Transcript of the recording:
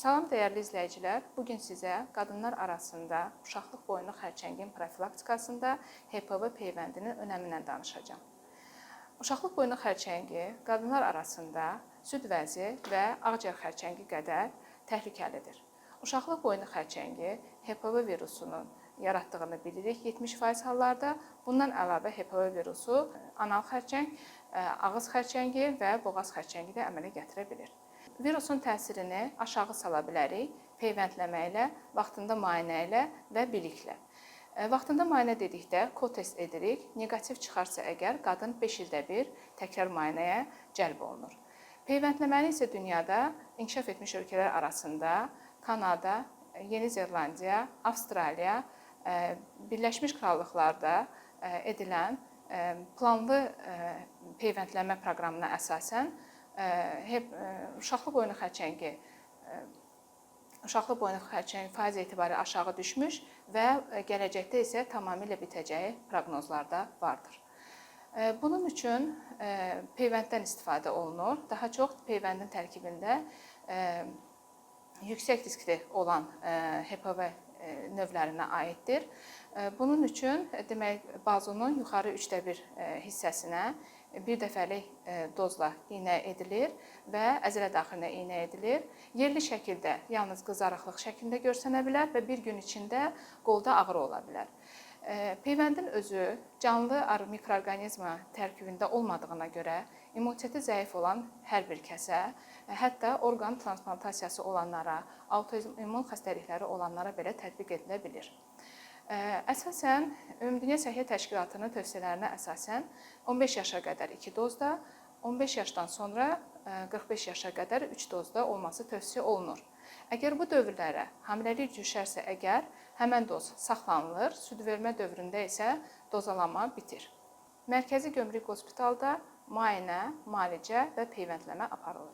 Salam dəyərli izləyicilər, bugün sizə qadınlar arasında uşaqlıq boyunluq xərçəngin profilaktikasında HPV peyvəndinin önəmindən danışacağam. Uşaqlıq boyunluq xərçəngi qadınlar arasında süd vəzi və ağciyər xərçəngi qədər təhlükəlidir. Uşaqlıq boyunluq xərçəngi HPV virusunun yaratdığını bilirik 70% hallarda. Bundan əlavə HPV virusu anal xərçəng, ağız xərçəngi və boğaz xərçəngi də əmələ gətirə bilir. Virusun təsirini aşağı sala bilərik peyvəndləməklə, vaxtında müayinə ilə və biliklə. Vaxtında müayinə dedikdə kod test edirik. Neqativ çıxarsa əgər qadın 5 ildə bir təkrar müayinəyə cəlb olunur. Peyvəndləməni isə dünyada inkişaf etmiş ölkələr arasında Kanada, Yeni Zelandiya, Avstraliya, Birləşmiş Krallıqlarda edilən planlı peyvəndləmə proqramına əsasən uşaqlıq boyunluq xərçəngi faiz etibarı aşağı düşmüş və gələcəkdə isə tamamilə bitəcəyi proqnozlarda vardır. Bunun üçün peyvənddən istifadə olunur. Daha çox peyvəndin tərkibində yüksək riskli olan HPV növlərinə aiddir. Bunun üçün demək bazonun yuxarı 1/3 hissəsinə bir dəfəlik dozla iynə edilir və əzələ daxilinə iynə edilir. Yerli şəkildə yalnız qızarıqlıq şəklində görsənə bilər və bir gün içində qolda ağrı ola bilər. Peyvəndin özü canlı mikroorqanizma tərkibində olmadığına görə immuniteti zəif olan hər bir kəsə, hətta orqan transplantasiya olanlara, autoimmun xəstəlikləri olanlara belə tətbiq edilə bilir. Əsasən, Ümumdünya Səhiyyə Təşkilatının tövsiyələrinə əsasən 15 yaşa qədər 2 dozda, 15 yaşdan sonra 45 yaşa qədər 3 dozda olması tövsiyə olunur. Əgər bu dövrlərə hamiləlik düşərsə əgər, həmən doz saxlanılır, südvermə dövründə isə dozalama bitir. Mərkəzi Gömrük Hospitalda müayinə, müalicə və peyvəndləmə aparılır.